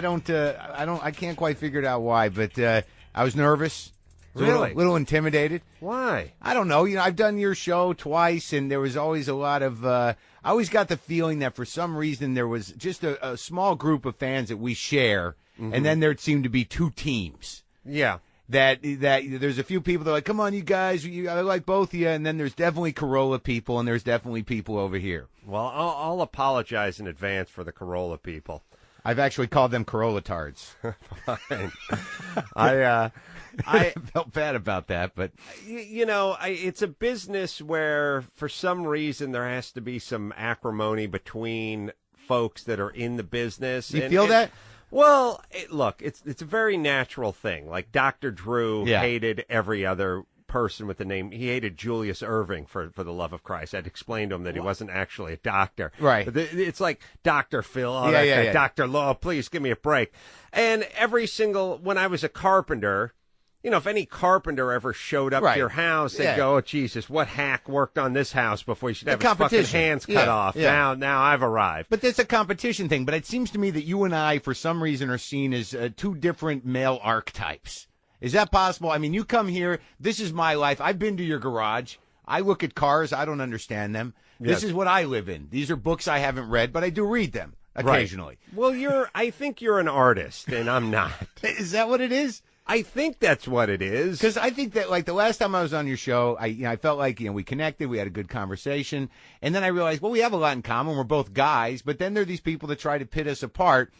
I can't quite figure it out why, but I was nervous. Really? A little intimidated. Why? I don't know. I've done your show twice, and there was always a lot of. I always got the feeling that for some reason there was just a small group of fans that we share, and then there seemed to be two teams. Yeah. That there's a few people that are like, come on, you guys, I like both of you, and then there's definitely Carolla people, and there's definitely people over here. Well, I'll apologize in advance for the Carolla people. I've actually called them Carolla tards. Fine. I felt bad about that, but it's a business where for some reason there has to be some acrimony between folks that are in the business. You feel that? Well, look, it's a very natural thing. Like Dr. Drew Yeah. hated every other person with the name. He hated Julius Irving for the love of Christ. I'd explained to him that he wasn't actually a doctor. Right. But it's like Dr. Phil, Yeah. Dr. Law, please give me a break. And when I was a carpenter, if any carpenter ever showed up to your house, they'd go, oh, Jesus, what hack worked on this house before you should have his fucking hands cut off? Yeah. Now I've arrived. But there's a competition thing. But it seems to me that you and I, for some reason, are seen as two different male archetypes. Is that possible? I mean, you come here. This is my life. I've been to your garage. I look at cars. I don't understand them. Yes. This is what I live in. These are books I haven't read, but I do read them occasionally. Right. Well, I think you're an artist, and I'm not. Is that what it is? I think that's what it is. Because I think that, like, the last time I was on your show, I felt like, we connected, we had a good conversation, and then I realized, well, we have a lot in common. We're both guys, but then there are these people that try to pit us apart,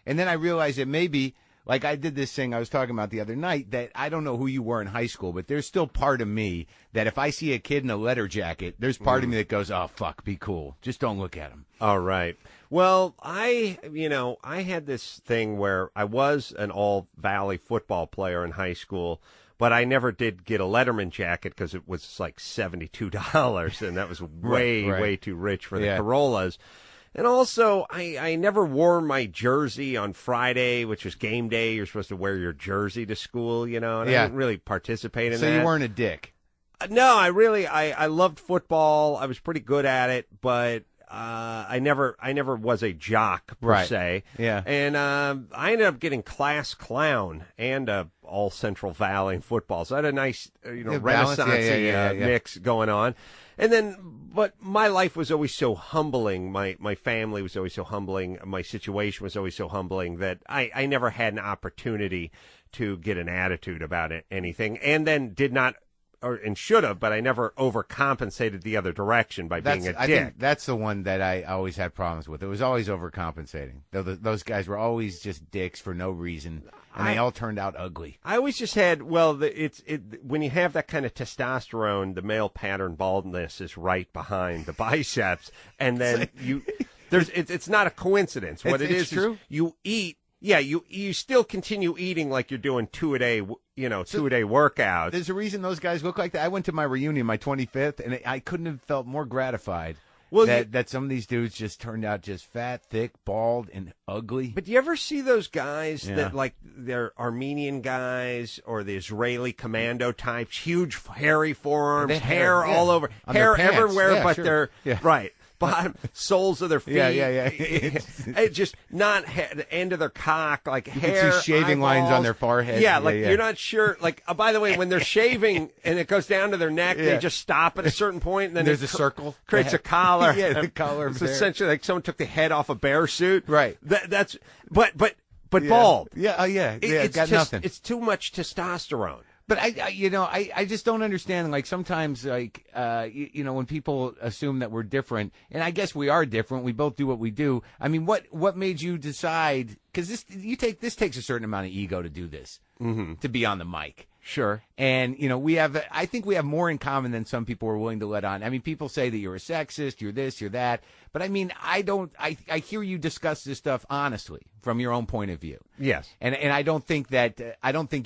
and then I realized that maybe, like I did this thing I was talking about the other night, that I don't know who you were in high school, but there's still part of me that if I see a kid in a leather jacket, there's part of me that goes, oh, fuck, be cool. Just don't look at him. All right. Well, I had this thing where I was an all-Valley football player in high school, but I never did get a Letterman jacket because it was like $72, and that was way too rich for the Carollas. And also, I never wore my jersey on Friday, which was game day. You're supposed to wear your jersey to school, and I didn't really participate in that. So you weren't a dick? No, I loved football. I was pretty good at it, but I never was a jock per se. Yeah. And I ended up getting class clown and all Central Valley in football. So I had a nice Renaissance mix going on. And then, but my life was always so humbling. My family was always so humbling. My situation was always so humbling that I never had an opportunity to get an attitude about anything. And then did not, and should have, but I never overcompensated the other direction by being a dick. I think that's the one that I always had problems with. It was always overcompensating. Those guys were always just dicks for no reason, and they all turned out ugly. I always just had, when you have that kind of testosterone, the male pattern baldness is right behind the biceps, and then it's not a coincidence. What it is true. You eat. Yeah, you still continue eating like you're doing two-a-day workouts. There's a reason those guys look like that. I went to my reunion, my 25th, and I couldn't have felt more gratified that some of these dudes just turned out just fat, thick, bald, and ugly. But do you ever see those guys that, like, they're Armenian guys or the Israeli commando types, huge hairy forearms, hair all over, hair everywhere, but they're right. Bottom soles of their feet. Yeah. It's just not the end of their cock, like you hair. You see shaving lines on their forehead. Yeah, you're not sure. Like, by the way, when they're shaving and it goes down to their neck, they just stop at a certain point, and then there's a circle, creates a collar. The collar. It's essentially like someone took the head off a bear suit. Right. That's bald. Yeah. It's got nothing. It's too much testosterone. But I just don't understand. Like sometimes, when people assume that we're different, and I guess we are different. We both do what we do. I mean, what made you decide? Because this takes a certain amount of ego to do this, to be on the mic. Sure. And, I think we have more in common than some people are willing to let on. I mean, people say that you're a sexist, you're this, you're that. But I mean, I hear you discuss this stuff honestly from your own point of view. Yes. And I don't think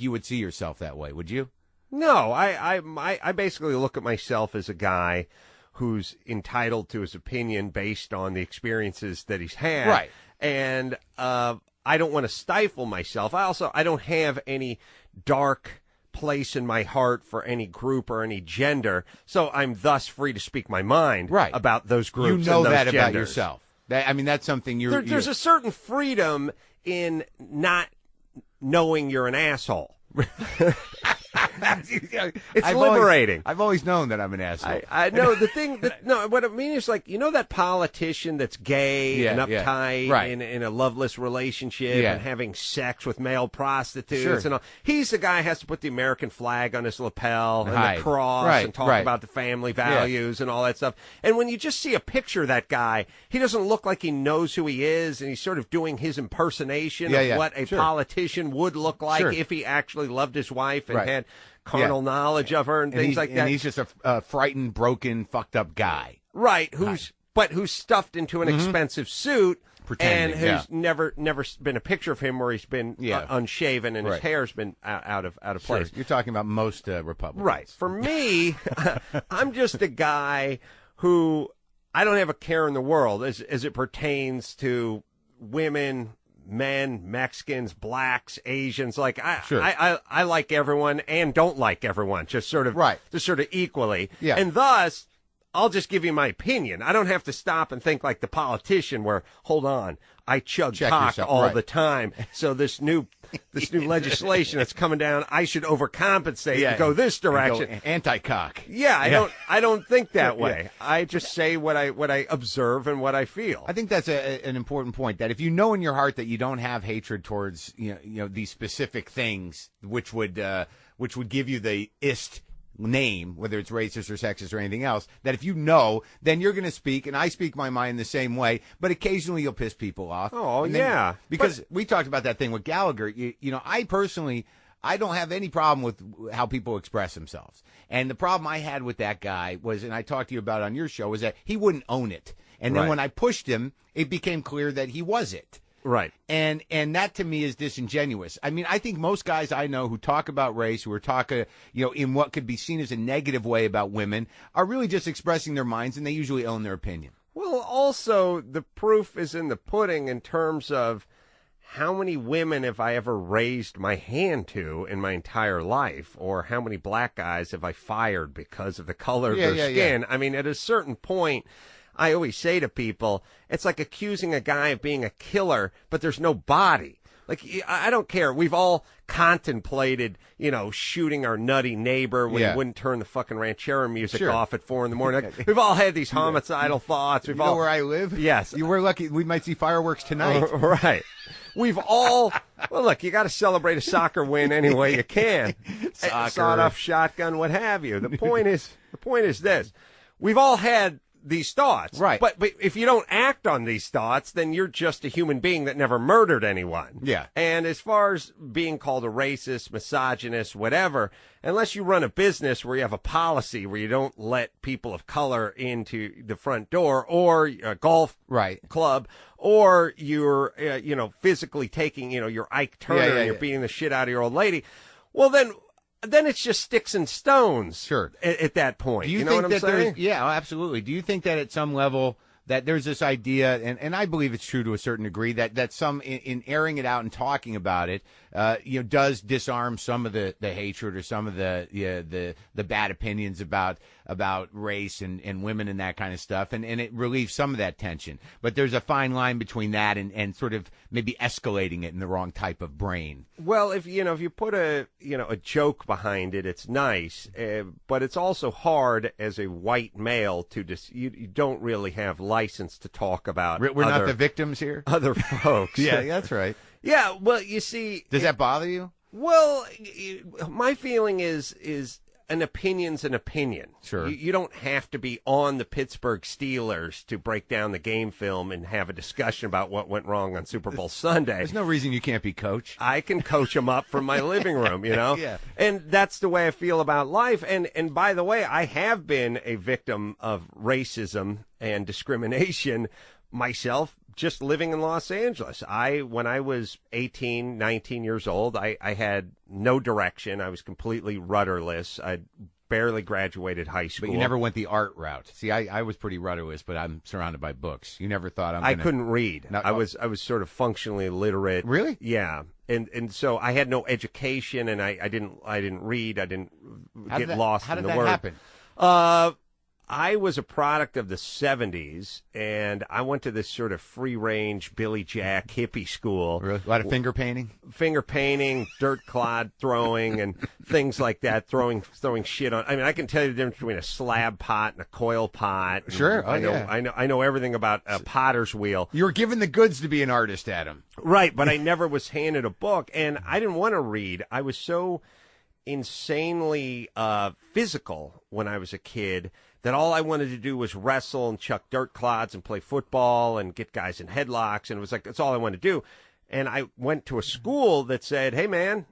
you would see yourself that way, would you? No, I basically look at myself as a guy who's entitled to his opinion based on the experiences that he's had. Right. And, I don't want to stifle myself. I don't have any dark place in my heart for any group or any gender, so I'm thus free to speak my mind about those groups. You know and those that genders. about yourself. That's something there's a certain freedom in not knowing you're an asshole. It's liberating. I've always known that I'm an asshole. I know the thing. What I mean is like, that politician that's gay and uptight right. in a loveless relationship and having sex with male prostitutes and all. He's the guy who has to put the American flag on his lapel and the cross and talk about the family values and all that stuff. And when you just see a picture of that guy, he doesn't look like he knows who he is, and he's sort of doing his impersonation of what a politician would look like if he actually loved his wife and had carnal knowledge of her and things like that. And he's just a frightened, broken, fucked up guy. Right, who's stuffed into an expensive suit pretending, and who's never been a picture of him where he's been unshaven and his hair's been out of place. Sure. You're talking about most Republicans. Right. For me, I'm just a guy who I don't have a care in the world as it pertains to women, men, Mexicans, blacks, Asians. Like I like everyone and don't like everyone, just sort of equally. Yeah. And thus, I'll just give you my opinion. I don't have to stop and think like the politician where, hold on, I chug cock all the time. So this new legislation that's coming down, I should overcompensate and go this direction. Go anti-cock. Yeah, I don't think that way. I just say what I observe and what I feel. I think that's an important point, that if you know in your heart that you don't have hatred towards these specific things, which would give you the ist name, whether it's racist or sexist or anything else, that if you know, then you're going to speak, and I speak my mind the same way, but occasionally you'll piss people off. Oh, yeah. Because we talked about that thing with Gallagher. I personally, I don't have any problem with how people express themselves. And the problem I had with that guy was, and I talked to you about it on your show, was that he wouldn't own it. And then when I pushed him, it became clear that he was it. Right. And that to me is disingenuous. I mean, I think most guys I know who talk about race, who are talking, in what could be seen as a negative way about women, are really just expressing their minds, and they usually own their opinion. Well, also, the proof is in the pudding in terms of how many women have I ever raised my hand to in my entire life, or how many black guys have I fired because of the color of their skin? I mean, at a certain point, I always say to people, it's like accusing a guy of being a killer, but there's no body. Like, I don't care. We've all contemplated, shooting our nutty neighbor when he wouldn't turn the fucking ranchero music off at 4 a.m. Like, we've all had these homicidal thoughts. We've all know where I live? Yes. We're lucky. We might see fireworks tonight. Right. We've all, well, look, you got to celebrate a soccer win any way you can. Sawed-off shotgun, what have you. The point is this. We've all had these thoughts. Right. But if you don't act on these thoughts, then you're just a human being that never murdered anyone. Yeah. And as far as being called a racist, misogynist, whatever, unless you run a business where you have a policy where you don't let people of color into the front door, or a golf club, or you're, physically taking, your Ike Turner and you're beating the shit out of your old lady, well, then it's just sticks and stones. Sure. At that point. Do you know think what I'm saying? Yeah, absolutely. Do you think that at some level that there's this idea, and I believe it's true to a certain degree, that some in airing it out and talking about it, does disarm some of the hatred or some of the bad opinions about race and women and that kind of stuff, and it relieves some of that tension. But there's a fine line between that and sort of maybe escalating it in the wrong type of brain. Well, if you put a joke behind it, it's nice, but it's also hard as a white male to you don't really have license to talk about. We're not the victims here. Other folks. Yeah, that's right. Yeah, well, you see, does that bother you? Well, my feeling is an opinion's an opinion. Sure. You don't have to be on the Pittsburgh Steelers to break down the game film and have a discussion about what went wrong on Super Bowl Sunday. There's no reason you can't be coach. I can coach them up from my living room, Yeah. And that's the way I feel about life. And by the way, I have been a victim of racism and discrimination myself, just living in Los Angeles. When I was 18, 19 years old, I had no direction. I was completely rudderless. I barely graduated high school. But you never went the art route. See, I was pretty rudderless, but I'm surrounded by books. You never thought I couldn't read. No, I was sort of functionally illiterate. Really? Yeah. And so I had no education, and I didn't read. I didn't get lost in the word. How did that happen? I was a product of the 70s, and I went to this sort of free-range Billy Jack hippie school. Really? A lot of finger painting? Finger painting, dirt clod throwing, and things like that, throwing shit on. I mean, I can tell you the difference between a slab pot and a coil pot. Sure. I know everything about a potter's wheel. You were given the goods to be an artist, Adam. Right, but I never was handed a book, and I didn't want to read. I was so insanely physical when I was a kid that all I wanted to do was wrestle and chuck dirt clods and play football and get guys in headlocks, and it was like, that's all I wanted to do. And I went to a school that said, hey, man,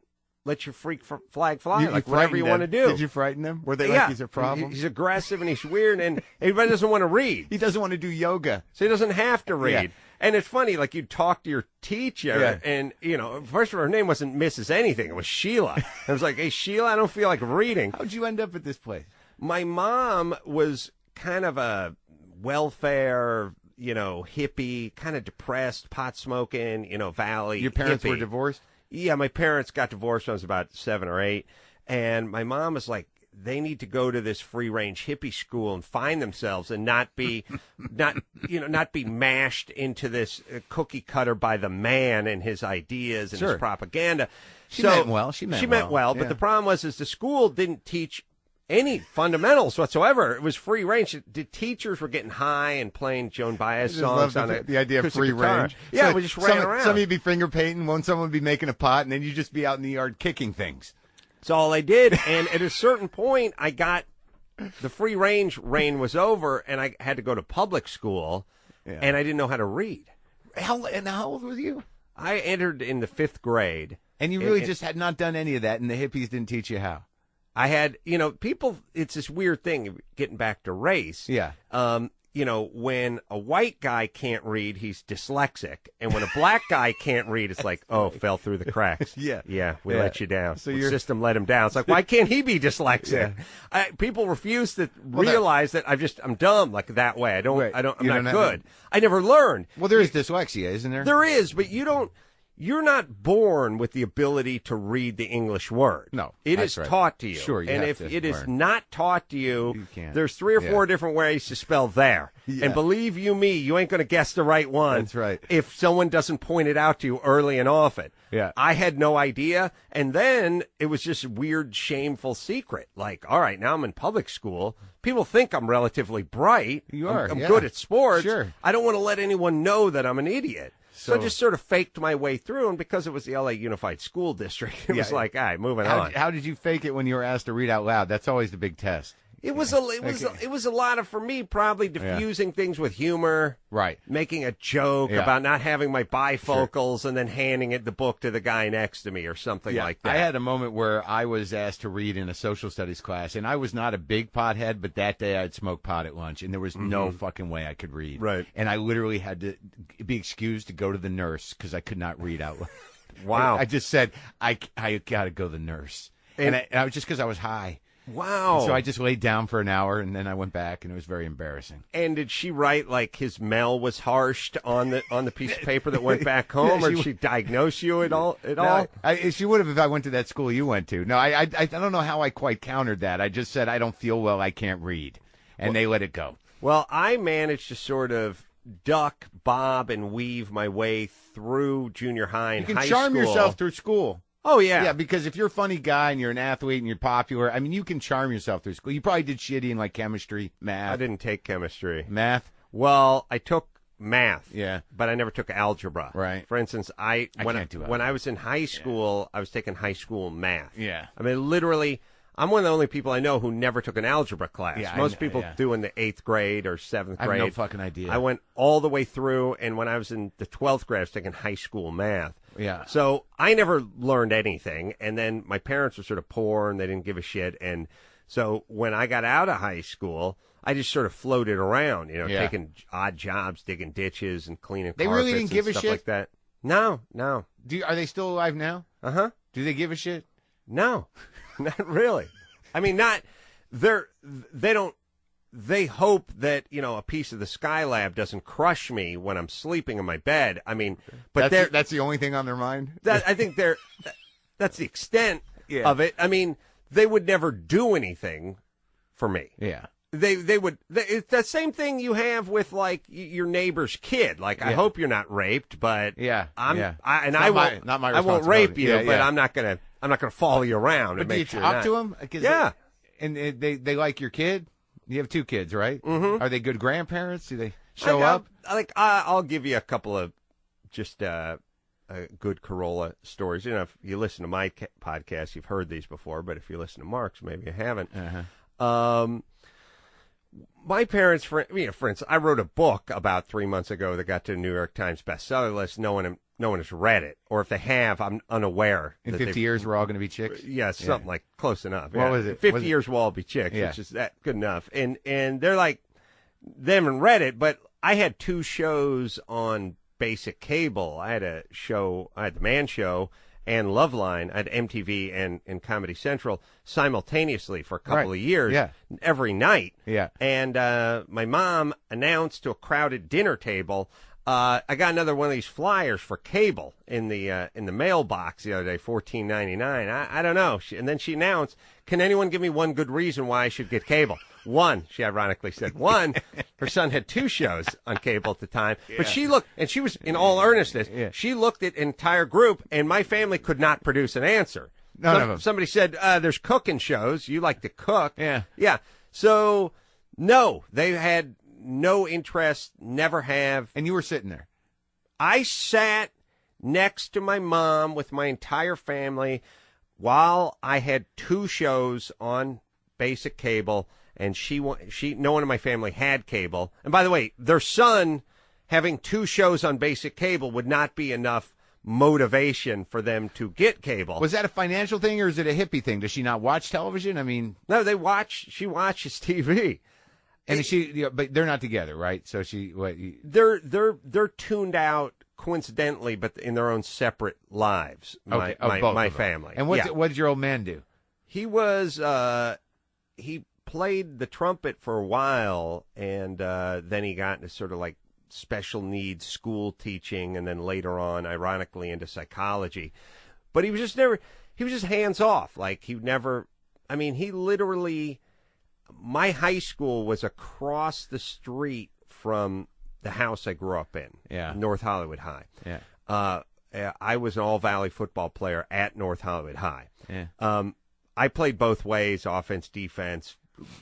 let your freak flag fly, like whatever you want to do. Did you frighten them? Were they like, he's a problem? He's aggressive and he's weird, and everybody doesn't want to read. He doesn't want to do yoga. So he doesn't have to read. Yeah. And it's funny, like you'd talk to your teacher, and, first of all, her name wasn't Mrs. Anything. It was Sheila. I was like, hey, Sheila, I don't feel like reading. How'd you end up at this place? My mom was kind of a welfare, hippie, kind of depressed, pot smoking, valley. Your parents hippie. were divorced? Yeah, my parents got divorced when I was about 7 or 8. And my mom was like, they need to go to this free range hippie school and find themselves and not be mashed into this cookie cutter by the man and his ideas and his propaganda. She meant well. But the problem was the school didn't teach any fundamentals whatsoever. It was free range. The teachers were getting high and playing Joan Baez songs on the idea of free range. Yeah, we just ran around. Some of you'd be finger painting, someone would be making a pot, and then you'd just be out in the yard kicking things. That's all I did. And at a certain point, I got the free range reign was over, and I had to go to public school, and I didn't know how to read. How old were you? I entered in the 5th grade. And you really just had not done any of that, and the hippies didn't teach you how? I had, people, it's this weird thing, getting back to race. Yeah. When a white guy can't read, he's dyslexic. And when a black guy can't read, it's like, oh, fell through the cracks. Yeah, we let you down. So your system let him down. It's like, why can't he be dyslexic? Yeah. People refuse to realize that I'm dumb like that way. I'm not good. I never learned. Well, there is dyslexia, isn't there? There is, but you're not born with the ability to read the English word. No. It is taught to you. Sure, and if it is not taught to you there's 3 or 4 different ways to spell there. Yeah. And believe you me, you ain't going to guess the right one. That's right. If someone doesn't point it out to you early and often. Yeah. I had no idea. And then it was just a weird, shameful secret. Like, all right, now I'm in public school. People think I'm relatively bright. You are. I'm good at sports. Sure. I don't want to let anyone know that I'm an idiot. So I just sort of faked my way through, and because it was the L.A. Unified School District, it was like, all right, moving on. How did you fake it when you were asked to read out loud? That's always the big test. It was a lot of, for me, probably diffusing things with humor, right? Making a joke about not having my bifocals and then handing the book to the guy next to me or something like that. I had a moment where I was asked to read in a social studies class, and I was not a big pothead, but that day I'd smoked pot at lunch, and there was no fucking way I could read. Right. And I literally had to be excused to go to the nurse because I could not read out loud. Wow. I just said, I got to go to the nurse. And I was just because I was high. Wow. And so I just laid down for an hour, and then I went back, and it was very embarrassing. And did she write, like, his mail was harshed on the piece of paper that went back home, or did she diagnose you at all? She would have if I went to that school you went to. No, I don't know how I quite countered that. I just said, I don't feel well, I can't read. And they let it go. Well, I managed to sort of duck, bob, and weave my way through junior high and high school. You can charm yourself through school. Oh, yeah. Yeah, because if you're a funny guy and you're an athlete and you're popular, I mean, you can charm yourself through school. You probably did shitty in, like, chemistry, math. I didn't take chemistry. Math? Well, I took math. Yeah. But I never took algebra. Right. For instance, when I was in high school, I was taking high school math. Yeah. I mean, literally, I'm one of the only people I know who never took an algebra class. Yeah, Most people do in the 8th grade or 7th grade. I have no fucking idea. I went all the way through, and when I was in the 12th grade, I was taking high school math. Yeah. So I never learned anything, and then my parents were sort of poor, and they didn't give a shit, and so when I got out of high school, I just sort of floated around, taking odd jobs, digging ditches and cleaning carpets. They really didn't give a shit like that. No. Are they still alive now? Uh-huh. Do they give a shit? No, not really. I mean, they hope that, a piece of the Skylab doesn't crush me when I'm sleeping in my bed. I mean, but that's the only thing on their mind? I think that's the extent of it. I mean, they would never do anything for me. Yeah. It's the same thing you have with like your neighbor's kid. Like, I hope you're not raped, but I won't rape you, but I'm not gonna follow you around. But do you talk to them? Yeah, and they like your kid. You have 2 kids, right? Mm-hmm. Are they good grandparents? Do they show up? I'll give you a couple of just good Carolla stories. You know, if you listen to my podcast, you've heard these before, but if you listen to Mark's, maybe you haven't. My parents, for instance, I wrote a book about 3 months ago that got to the New York Times bestseller list. No one has read it, or if they have, I'm unaware. In 50 years, we're all going to be chicks. Yeah, something like close enough. What was it? 50 years, we'll all be chicks. Yeah. It's just that good enough. And they're like, they haven't read it, but I had 2 shows on basic cable. I had the Man Show and Loveline at MTV and Comedy Central simultaneously for a couple of years, every night. Yeah. And my mom announced to a crowded dinner table, I got another one of these flyers for cable in the mailbox the other day, $14.99. I don't know. And then she announced, can anyone give me one good reason why I should get cable? One, she ironically said. One, her son had 2 shows on cable at the time. But she looked, and she was in all earnestness, she looked at an entire group, and my family could not produce an answer. None of them. Somebody said, there's cooking shows. You like to cook. Yeah. Yeah. So, no, they had no interest, never have. And you were sitting there. I sat next to my mom with my entire family while I had 2 shows on basic cable, and no one in my family had cable. And by the way, their son having 2 shows on basic cable would not be enough motivation for them to get cable. Was that a financial thing, or is it a hippie thing? Does she not watch television? I mean, no, she watches TV. And but they're not together, right? So they're tuned out coincidentally, but in their own separate lives. My family. And what did your old man do? He was he played the trumpet for a while, and then he got into sort of like special needs school teaching, and then later on, ironically, into psychology. But he was just hands off. Like he literally. My high school was across the street from the house I grew up in, North Hollywood High. Yeah. I was an all-valley football player at North Hollywood High. Yeah. I played both ways, offense, defense,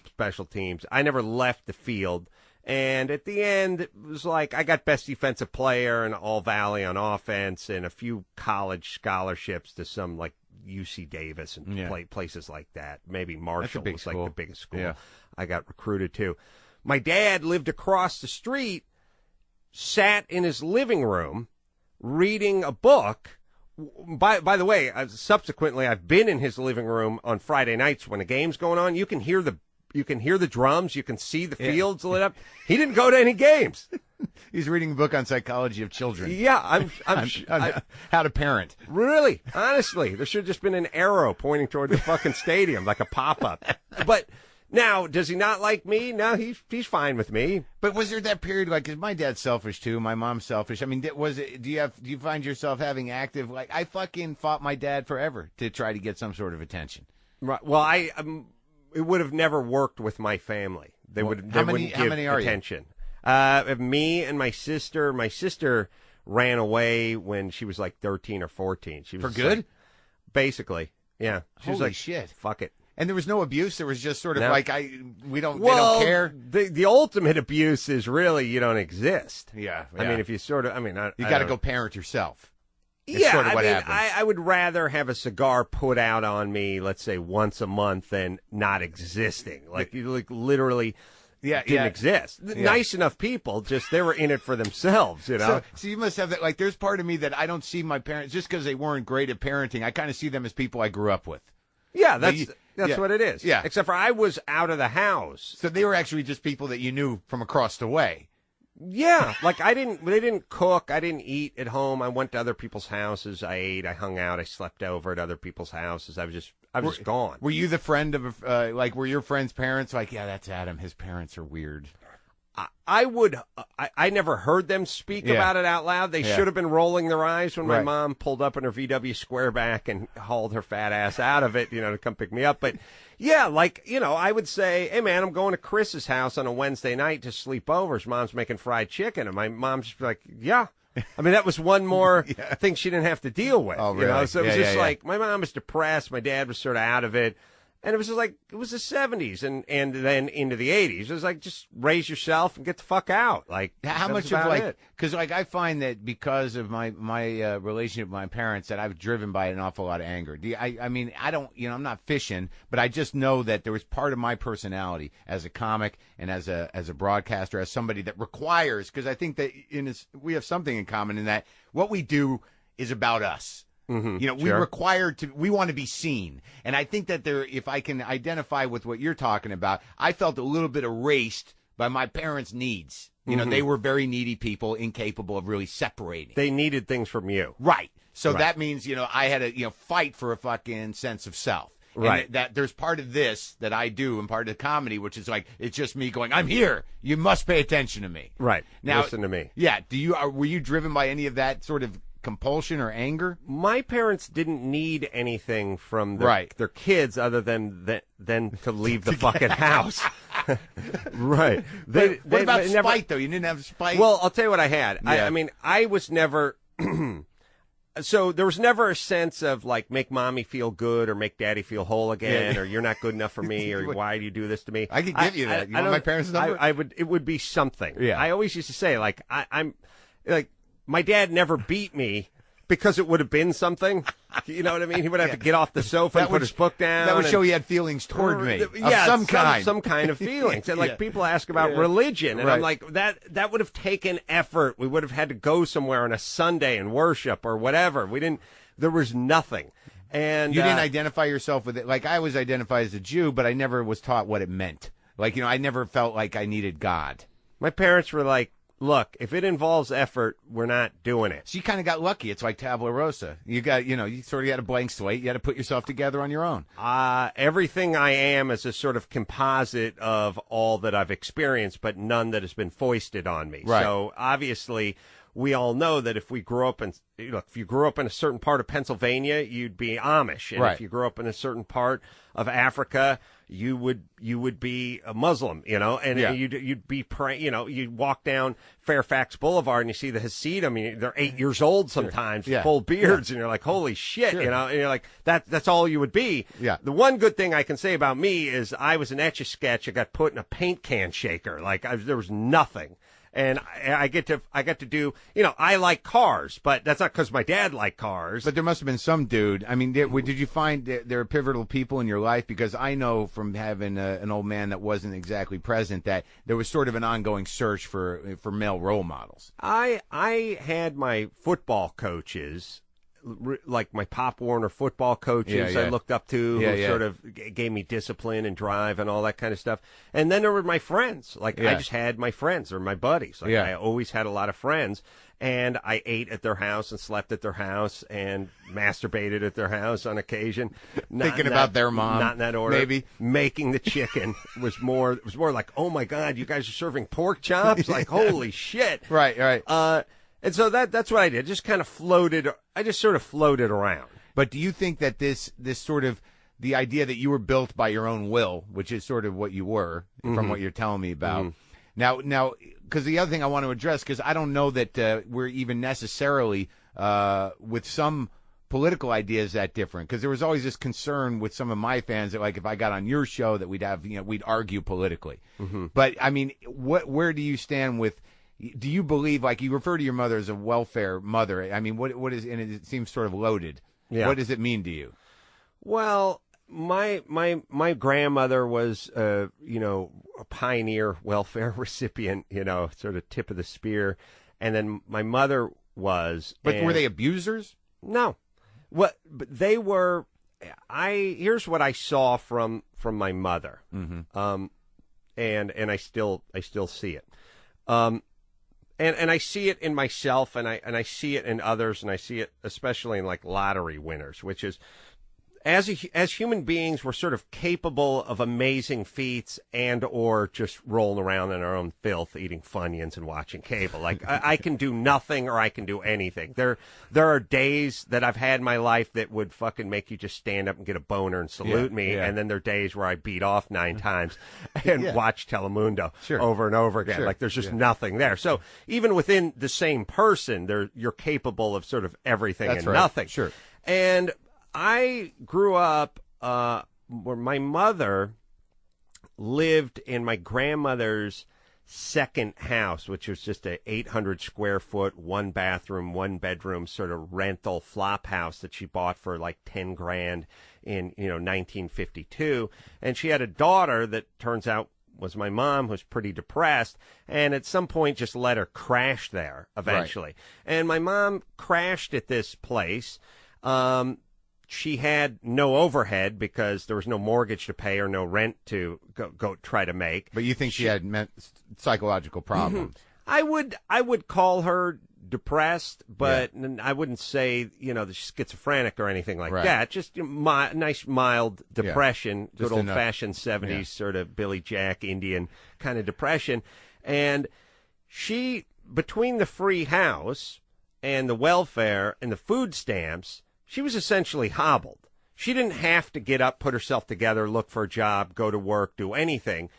special teams. I never left the field. And at the end, it was like I got best defensive player and all-valley on offense and a few college scholarships to some, like, UC Davis and places like that. Maybe Marshall was like the biggest school I got recruited to. My dad lived across the street, sat in his living room reading a book. By the way, subsequently, I've been in his living room on Friday nights when a game's going on. You can hear the drums. You can see the fields lit up. He didn't go to any games. He's reading a book on psychology of children. Yeah, I'm how to parent. Really, honestly, there should have just been an arrow pointing toward the fucking stadium, like a pop-up. But now, does he not like me? No, he's fine with me. But was there that period, like, 'cause my dad's selfish too, my mom's selfish. I mean, do you find yourself having active, like, I fucking fought my dad forever to try to get some sort of attention. Right. Well, it would have never worked with my family. They wouldn't give attention. Me and my sister. My sister ran away when she was like 13 or 14. She was for good? Like, basically, yeah. She was Holy like, shit. Fuck it. And there was no abuse. There was just sort of like, they don't care. The ultimate abuse is really you don't exist. Yeah. I mean, if you sort of, you got to go parent yourself. It's sort of what happens. I would rather have a cigar put out on me, let's say once a month, than not existing. Like literally. Didn't exist. Yeah. Nice enough people, just they were in it for themselves, you know. So you must have that. Like, there's part of me that I don't see my parents just because they weren't great at parenting. I kind of see them as people I grew up with. Yeah, that's what it is. Yeah. Except for I was out of the house, so they were actually just people that you knew from across the way. Yeah, like they didn't cook. I didn't eat at home. I went to other people's houses. I ate. I hung out. I slept over at other people's houses. I was just gone. Were you the friend of were your friend's parents like, yeah, that's Adam. His parents are weird. I never heard them speak about it out loud. They should have been rolling their eyes when my mom pulled up in her VW Squareback and hauled her fat ass out of it, to come pick me up. But yeah, I would say, hey man, I'm going to Chris's house on a Wednesday night to sleep over. His mom's making fried chicken. And my mom's just like, yeah. I mean, that was one more thing she didn't have to deal with. Oh, really? So it was just like, my mom was depressed. My dad was sort of out of it. And it was just like, it was the 70s and then into the 80s. It was like, just raise yourself and get the fuck out. Like, how much of because I find that because of my relationship with my parents that I've driven by an awful lot of anger. I mean, I don't, I'm not fishing, but I just know that there was part of my personality as a comic and as a broadcaster, as somebody that requires, because I think that we have something in common in that what we do is about us. Mm-hmm. We want to be seen. And I think that if I can identify with what you're talking about, I felt a little bit erased by my parents' needs. They were very needy people, incapable of really separating. They needed things from you. Right. So that means, I had to, fight for a fucking sense of self. Right. And that there's part of this that I do and part of the comedy, which is like, it's just me going, I'm here. You must pay attention to me. Right. Now, listen to me. Yeah. Were you driven by any of that sort of compulsion or anger? My parents didn't need anything from their kids other than to leave the fucking house. Right. What about spite, though? You didn't have spite? Well, I'll tell you what I had. Yeah. I mean, I was never... So there was never a sense of, like, make mommy feel good or make daddy feel whole again or you're not good enough for me or why do you do this to me? I could give you that. You want my parents' number? It would be something. Yeah. I always used to say, like, I'm... like, my dad never beat me because it would have been something. You know what I mean? He would have to get off the sofa and put his book down. That would show he had feelings toward me. Yeah, some kind. Some kind of feelings. And people ask about religion. And I'm like, that would have taken effort. We would have had to go somewhere on a Sunday and worship or whatever. There was nothing. And you didn't identify yourself with it. Like, I was identified as a Jew, but I never was taught what it meant. Like, I never felt like I needed God. My parents were like, look, if it involves effort, we're not doing it. So you kind of got lucky. It's like tabula rasa. You got, you sort of had a blank slate. You had to put yourself together on your own. Everything I am is a sort of composite of all that I've experienced, but none that has been foisted on me. Right. So obviously, we all know that if you grew up in a certain part of Pennsylvania, you'd be Amish, and if you grew up in a certain part of Africa, you would be a Muslim, and you'd be praying, you'd walk down Fairfax Boulevard and you see the Hasidim, they're 8 years old sometimes, full beards, and you're like, holy shit, and you're like, that's all you would be. Yeah. The one good thing I can say about me is I was an Etch-a-Sketch. I got put in a paint can shaker. There was nothing. And I get to do, I like cars, but that's not because my dad liked cars. But there must have been some dude. I mean, did you find there are pivotal people in your life? Because I know from having an old man that wasn't exactly present that there was sort of an ongoing search for male role models. I had my football coaches, like my Pop Warner football coaches I looked up to, who sort of gave me discipline and drive and all that kind of stuff. And then there were my friends. I just had my friends or my buddies. I always had a lot of friends. And I ate at their house and slept at their house and masturbated at their house on occasion. Thinking about their mom. Not in that order. Maybe. Making the chicken was more like, oh my God, you guys are serving pork chops? Like, holy shit. Right. And so that's what I did. Just kind of floated. I just sort of floated around. But do you think that this sort of the idea that you were built by your own will, which is sort of what you were from what you're telling me about. Now, because the other thing I want to address, because I don't know that we're even necessarily with some political ideas that different. Because there was always this concern with some of my fans that, like, if I got on your show, that we'd argue politically. But I mean, where do you stand with? Do you believe, like, you refer to your mother as a welfare mother? I mean, what is, and it seems sort of loaded. Yeah. What does it mean to you? Well, my grandmother was, a pioneer welfare recipient, sort of tip of the spear. And then my mother was. But were they abusers? No. But they were, here's what I saw from my mother. And I still see it. And I see it in myself, and I see it in others, and I see it especially in, like, lottery winners, which is as human beings, we're sort of capable of amazing feats and or just rolling around in our own filth, eating Funyuns and watching cable. Like I can do nothing or I can do anything. There are days that I've had in my life that would fucking make you just stand up and get a boner and salute me. Yeah. And then there are days where I beat off 9 times and watch Telemundo over and over again. Like there's just nothing there. So even within the same person, you're capable of sort of everything and nothing. Sure. And I grew up where my mother lived in my grandmother's second house, which was just a 800 square foot, 1 bathroom, 1 bedroom sort of rental flop house that she bought for like 10 grand in 1952. And she had a daughter that turns out was my mom, who's pretty depressed, and at some point just let her crash there eventually. Right. And my mom crashed at this place. She had no overhead because there was no mortgage to pay or no rent to go try to make. But you think she had psychological problems? Mm-hmm. I would call her depressed, but I wouldn't say that she's schizophrenic or anything like that. Just nice mild depression, good old fashioned 70s sort of Billy Jack Indian kind of depression. And she, between the free house and the welfare and the food stamps, she was essentially hobbled. She didn't have to get up, put herself together, look for a job, go to work, do anything.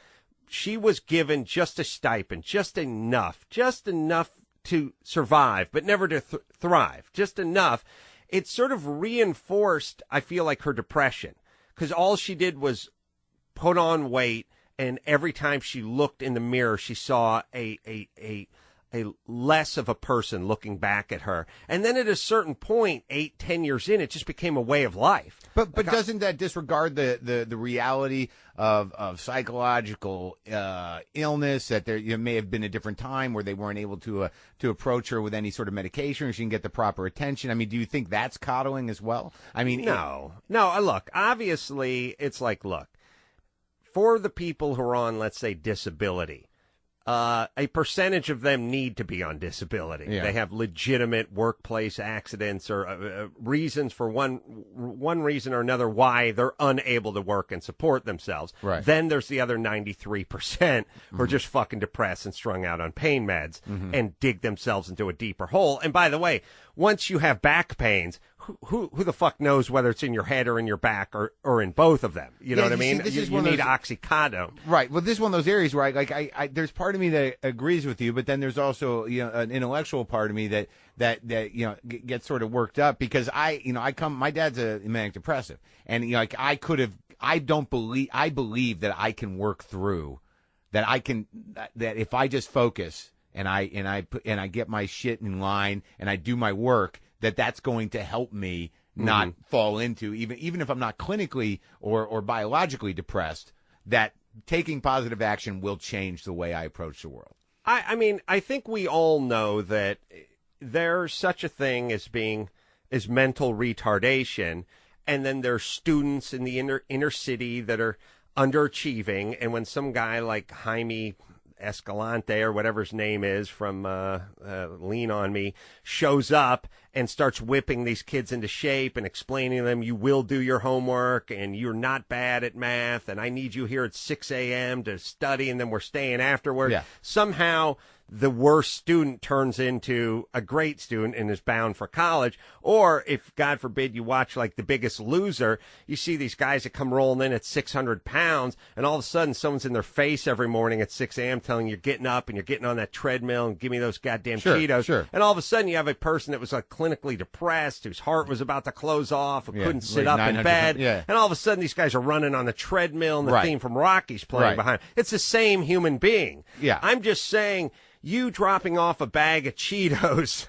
She was given just a stipend, just enough to survive, but never to thrive, just enough. It sort of reinforced, I feel like, her depression, because all she did was put on weight, and every time she looked in the mirror, she saw a less of a person looking back at her. And then at a certain point, 8-10 years in, it just became a way of life. But doesn't that disregard the reality of psychological illness, that there may have been a different time where they weren't able to approach her with any sort of medication, or she can get the proper attention? I mean, do you think that's coddling as well? I mean, no. Look, obviously, it's like, look, for the people who are on, let's say, disability, a percentage of them need to be on disability. Yeah. They have legitimate workplace accidents or reasons for one reason or another why they're unable to work and support themselves. Right. Then there's the other 93% who are just fucking depressed and strung out on pain meds and dig themselves into a deeper hole. And by the way, once you have back pains, who the fuck knows whether it's in your head or in your back or in both of them? You know what I mean? You need oxycodone. Right. Well, this is one of those areas where I there's part of me that agrees with you, but then there's also an intellectual part of me that gets sort of worked up, because my dad's a manic depressive, and I believe that I can work through, that if I just focus and I get my shit in line and I do my work, that's going to help me not fall into, even if I'm not clinically or biologically depressed, that taking positive action will change the way I approach the world. I mean, I think we all know that there's such a thing as mental retardation, and then there's students in the inner city that are underachieving, and when some guy like Jaime Escalante or whatever his name is from Lean On Me shows up and starts whipping these kids into shape and explaining to them, you will do your homework and you're not bad at math and I need you here at 6 a.m. to study and then we're staying afterward. Yeah. Somehow the worst student turns into a great student and is bound for college. Or if, God forbid, you watch like The Biggest Loser, you see these guys that come rolling in at 600 pounds, and all of a sudden someone's in their face every morning at 6 a.m. telling you you're getting up and you're getting on that treadmill and give me those goddamn Cheetos. Sure. And all of a sudden you have a person that was like clinically depressed, whose heart was about to close off, who couldn't sit up in bed. Yeah. And all of a sudden these guys are running on the treadmill and the theme from Rocky's playing behind. It's the same human being. Yeah. I'm just saying, you dropping off a bag of Cheetos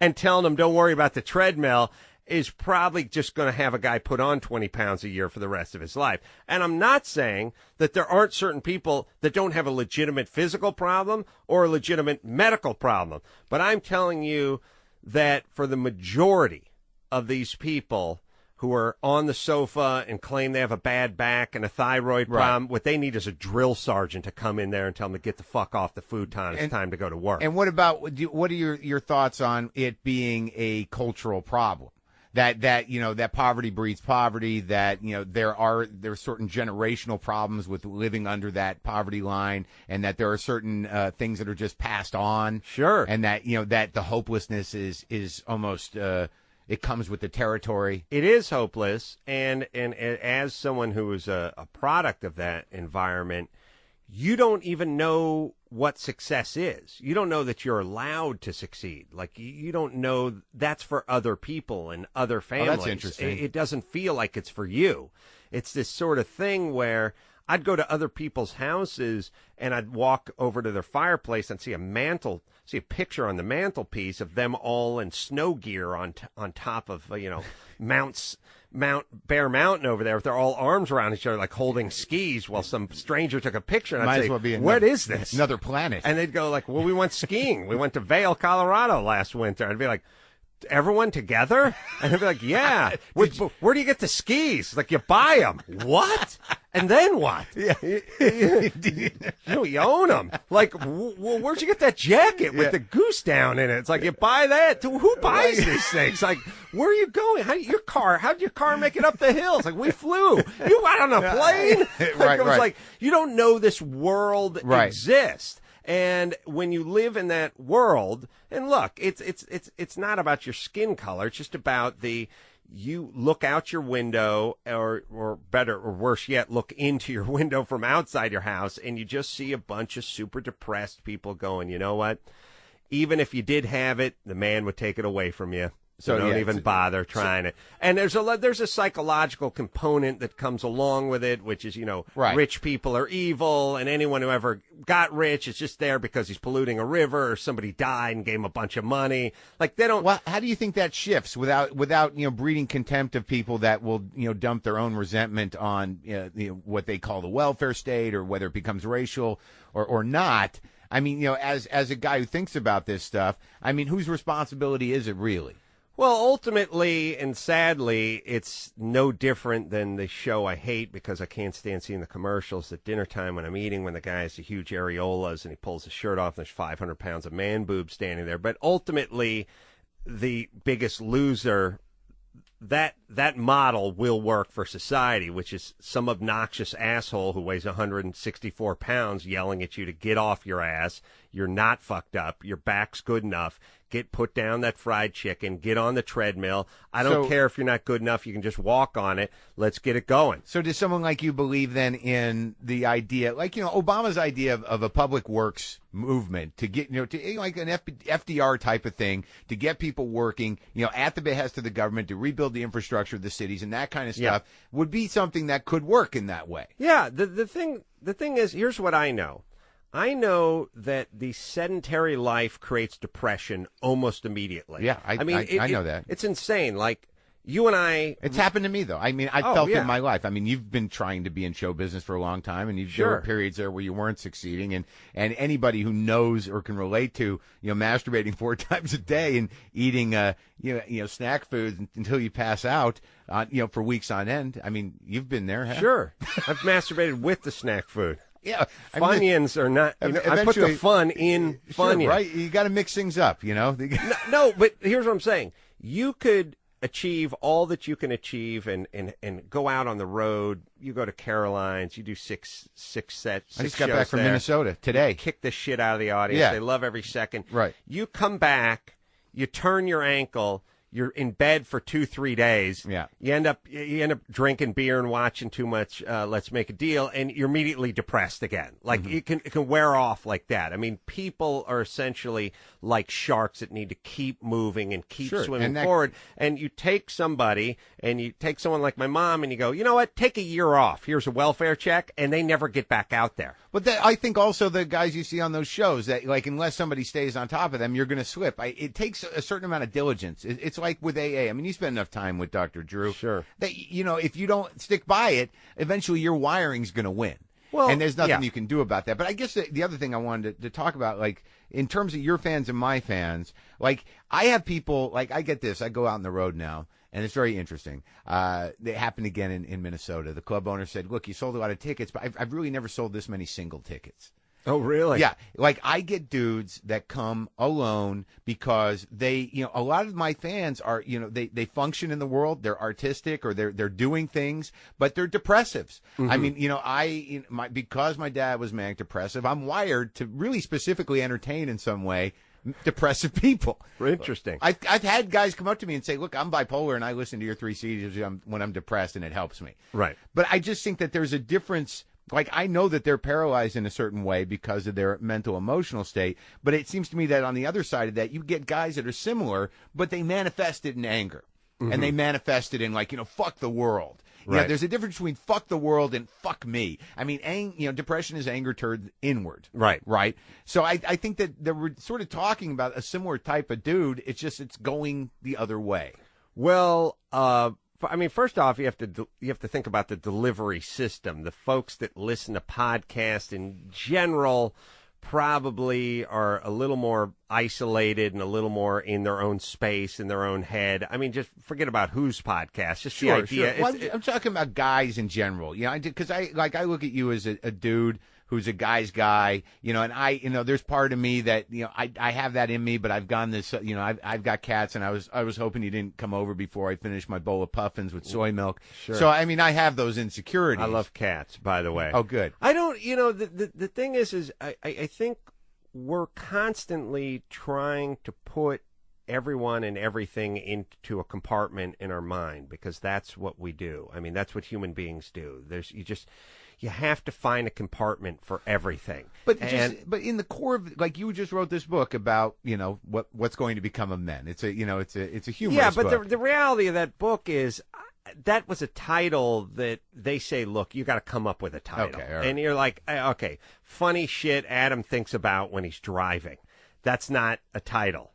and telling them don't worry about the treadmill is probably just going to have a guy put on 20 pounds a year for the rest of his life. And I'm not saying that there aren't certain people that don't have a legitimate physical problem or a legitimate medical problem. But I'm telling you that for the majority of these people who are on the sofa and claim they have a bad back and a thyroid problem, what they need is a drill sergeant to come in there and tell them to get the fuck off the futon. It's time to go to work. And what are your thoughts on it being a cultural problem? that you know, that poverty breeds poverty, that, you know, there are certain generational problems with living under that poverty line, and that there are certain things that are just passed on. Sure. And that, you know, that the hopelessness is almost it comes with the territory. It is hopeless, and as someone who is a product of that environment, you don't even know what success is. You don't know that you're allowed to succeed. Like, you don't know that's for other people and other families. Oh, that's interesting. It doesn't feel like it's for you. It's this sort of thing where I'd go to other people's houses and I'd walk over to their fireplace and see a picture on the mantelpiece of them all in snow gear on top of, Mount Bear Mountain over there. They're all arms around each other, like holding skis, while some stranger took a picture. And I'd say, well be what is this? Another planet. And they'd go like, well, we went skiing. We went to Vail, Colorado last winter. I'd be like, everyone together? And I'd be like, yeah. Where do you get the skis? Like, you buy them. What? And then what? Yeah. You own them. Like, where'd you get that jacket with the goose down in it? It's like, you buy that? Who buys these things? Like, where are you going? How'd your car make it up the hills? Like, we flew. You got on a plane? Like, it was like, you don't know this world exists. And when you live in that world, and look, it's not about your skin color. It's just about you look out your window, or better or worse yet, look into your window from outside your house, and you just see a bunch of super depressed people going, you know what? Even if you did have it, the man would take it away from you. So don't even bother trying it. And there's a psychological component that comes along with it, which is, rich people are evil, and anyone who ever got rich is just there because he's polluting a river, or somebody died and gave him a bunch of money. Like, they don't. Well, how do you think that shifts without breeding contempt of people that will dump their own resentment on what they call the welfare state, or whether it becomes racial or not? I mean, as a guy who thinks about this stuff, I mean, whose responsibility is it really? Well, ultimately and sadly, it's no different than the show I hate because I can't stand seeing the commercials at dinner time when I'm eating, when the guy has the huge areolas and he pulls his shirt off and there's 500 pounds of man boob standing there. But ultimately, the biggest loser, that model will work for society, which is some obnoxious asshole who weighs 164 pounds yelling at you to get off your ass. You're not fucked up. Your back's good enough. Put down that fried chicken. Get on the treadmill. I don't care if you're not good enough. You can just walk on it. Let's get it going. So does someone like you believe then in the idea, like, Obama's idea of a public works movement to get, like an FDR type of thing, to get people working, at the behest of the government, to rebuild the infrastructure of the cities and that kind of stuff, would be something that could work in that way? Yeah. The thing is, here's what I know. I know that the sedentary life creates depression almost immediately. Yeah, I know that. It's insane. Like, you and I... It's happened to me, though. I mean, I felt it in my life. I mean, you've been trying to be in show business for a long time, and there were periods there where you weren't succeeding. And anybody who knows or can relate to, masturbating 4 times a day and eating, snack foods until you pass out, for weeks on end. I mean, you've been there, huh? Sure. I've masturbated with the snack food. Yeah, Funyuns are not. I put the fun in Funyuns. Sure, right? You got to mix things up, No, but here's what I'm saying. You could achieve all that you can achieve and go out on the road. You go to Caroline's. You do six sets. I just got back from Minnesota today. You kick the shit out of the audience. Yeah. They love every second. Right. You come back. You turn your ankle. You're in bed for 2-3 days. Yeah. You end up drinking beer and watching too much Let's Make a Deal, and you're immediately depressed again. Like, it can wear off like that. I mean, people are essentially like sharks that need to keep moving and keep swimming forward. And you take someone like my mom, and you go, you know what? Take a year off. Here's a welfare check, and they never get back out there. But I think also the guys you see on those shows that, like, unless somebody stays on top of them, you're going to slip. It takes a certain amount of diligence. It's like with AA. I mean, you spend enough time with Dr. Drew. Sure. That, if you don't stick by it, eventually your wiring's going to win. Well, and there's nothing you can do about that. But I guess the other thing I wanted to talk about, like, in terms of your fans and my fans, like, I have people, like, I get this. I go out on the road now, and it's very interesting. It happened again in Minnesota. The club owner said, look, you sold a lot of tickets, but I've really never sold this many single tickets. Oh, really? Yeah. Like, I get dudes that come alone because they, a lot of my fans are, they function in the world. They're artistic or they're doing things, but they're depressives. Mm-hmm. I mean, because my dad was manic depressive, I'm wired to really specifically entertain in some way depressive people. Interesting. I've had guys come up to me and say, look, I'm bipolar and I listen to your 3 CDs when I'm depressed and it helps me. Right. But I just think that there's a difference. Like, I know that they're paralyzed in a certain way because of their mental emotional state, but it seems to me that on the other side of that, you get guys that are similar, but they manifest it in anger. Mm-hmm. And they manifest it in, like, fuck the world. Right. Yeah, there's a difference between fuck the world and fuck me. I mean, depression is anger turned inward. Right. Right. So I think that we're sort of talking about a similar type of dude. It's just it's going the other way. Well, I mean, first off, you have to think about the delivery system. The folks that listen to podcasts in general probably are a little more isolated and a little more in their own space, in their own head. I mean, just forget about whose podcast. Just the idea. Sure. Well, I'm talking about guys in general. Because I look at you as a dude who's a guy's guy, and there's part of me that, I have that in me, but I've gone this, I've got cats, and I was hoping you didn't come over before I finished my bowl of puffins with soy milk. Sure. So, I mean, I have those insecurities. I love cats, by the way. Oh, good. I don't, the thing is I think we're constantly trying to put everyone and everything into a compartment in our mind because that's what we do. I mean, that's what human beings do. You have to find a compartment for everything. But in the core of, like, you just wrote this book about, what's going to become of men. It's a humorous book. Yeah, but the reality of that book is that was a title that they say, look, you got to come up with a title. Okay, all right. And you're like, okay, funny shit Adam thinks about when he's driving. That's not a title.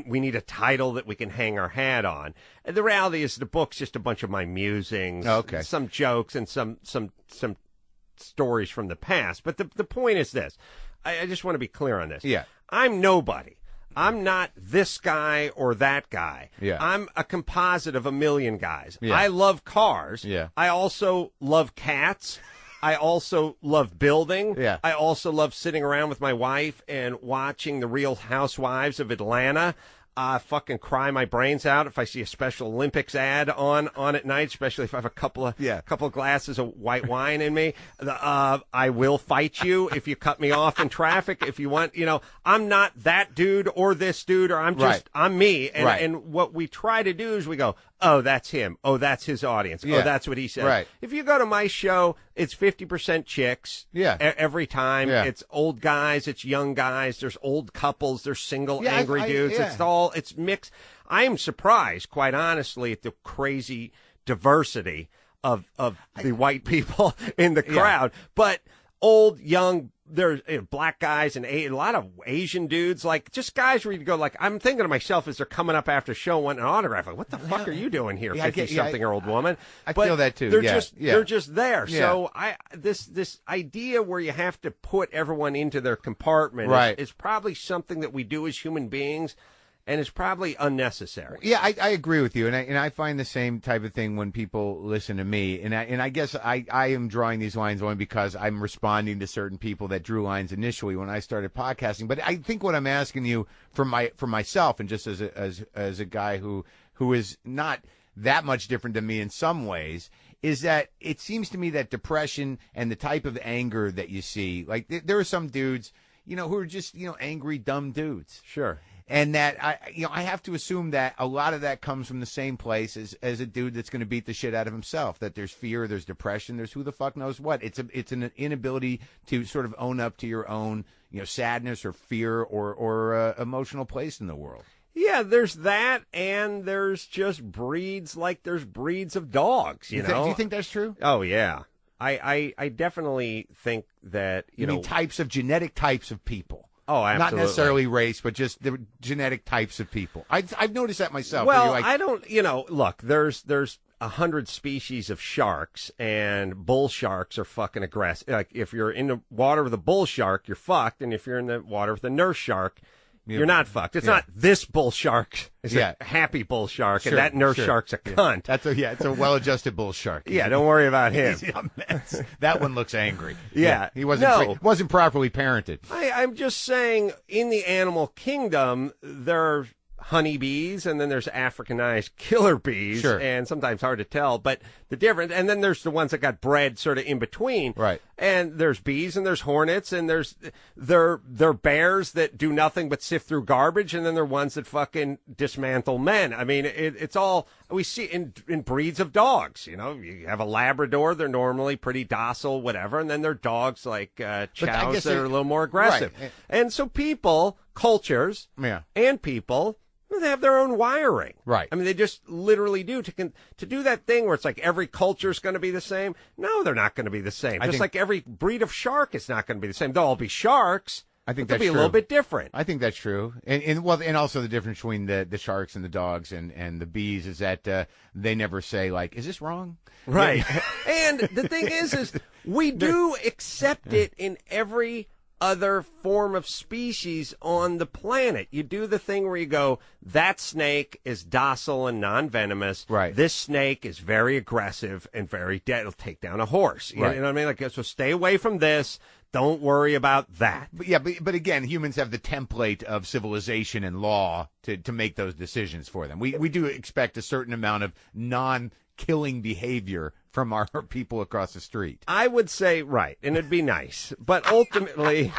We need a title that we can hang our hat on. And the reality is the book's just a bunch of my musings, some jokes, and some stories from the past. But the point is this. I just want to be clear on this. Yeah. I'm nobody. I'm not this guy or that guy. Yeah. I'm a composite of a million guys. Yeah. I love cars. Yeah. I also love cats. I also love building. Yeah. I also love sitting around with my wife and watching the Real Housewives of Atlanta. Fucking cry my brains out if I see a Special Olympics ad on at night, especially if I have a couple of glasses of white wine in me. I will fight you if you cut me off in traffic. If you want, I'm not that dude or this dude, or I'm me. And what we try to do is we go, oh, that's him. Oh, that's his audience. Yeah. Oh, that's what he said. Right. If you go to my show, it's 50% chicks. Yeah. Every time. Yeah. It's old guys. It's young guys. There's old couples. There's single angry dudes. Yeah. It's mixed. I am surprised, quite honestly, at the crazy diversity of the white people in the crowd. Yeah. But old, young, there's black guys and a lot of Asian dudes, like just guys where you go, like, I'm thinking to myself as they're coming up after a show wanting an autograph, like, what the fuck are you doing here, 50-something-year-old woman? I feel that too. They're just there. Yeah. So this idea where you have to put everyone into their compartment is probably something that we do as human beings. And it's probably unnecessary. Yeah, I agree with you, and I find the same type of thing when people listen to me, and I guess I am drawing these lines only because I'm responding to certain people that drew lines initially when I started podcasting. But I think what I'm asking you for myself, and just as a guy who is not that much different than me in some ways, is that it seems to me that depression and the type of anger that you see, like there are some dudes, who are just angry, dumb dudes. Sure. And that I have to assume that a lot of that comes from the same place as a dude that's going to beat the shit out of himself. That there's fear, there's depression, there's who the fuck knows what. It's an inability to sort of own up to your own sadness or fear or emotional place in the world. Yeah, there's that, and there's just breeds like there's breeds of dogs. Do you think that's true? Oh yeah, I definitely think that you mean genetic types of people. Oh, absolutely. Not necessarily race, but just the genetic types of people. I've noticed that myself. Well, I don't, look, there's 100 species of sharks, and bull sharks are fucking aggressive. Like, if you're in the water with a bull shark, you're fucked, and if you're in the water with a nurse shark, You're not fucked. It's not this bull shark is a happy bull shark, and that nurse shark's a cunt. It's a well-adjusted bull shark. Yeah, don't worry about him. That one looks angry. Yeah. He wasn't properly parented. I'm just saying, in the animal kingdom, there are honeybees, and then there's Africanized killer bees, and sometimes hard to tell, but the difference, and then there's the ones that got bred sort of in between, right? And there's bees, and there's hornets, and they're bears that do nothing but sift through garbage, and then there are ones that fucking dismantle men. I mean, it's all we see in breeds of dogs. You know, you have a Labrador, they're normally pretty docile, whatever, and then there are dogs like chows that are a little more aggressive, right. And so people, cultures, and people. They have their own wiring. Right. I mean, they just literally do. To do that thing where it's like every culture is going to be the same. No, they're not going to be the same. Just like every breed of shark is not going to be the same. They'll all be sharks. I think they'll that's be a little bit different. I think that's true. And also the difference between the sharks and the dogs and the bees is that they never say, like, is this wrong? Right. And the thing is we do accept it in every other form of species on the planet. You do the thing where you go, that snake is docile and non-venomous. Right. This snake is very aggressive and very dead. It'll take down a horse. Right. You know what I mean? Like, so stay away from this. Don't worry about that. But again, humans have the template of civilization and law to make those decisions for them. We do expect a certain amount of non-killing behavior from our people across the street. I would say, right, and it'd be nice. But ultimately,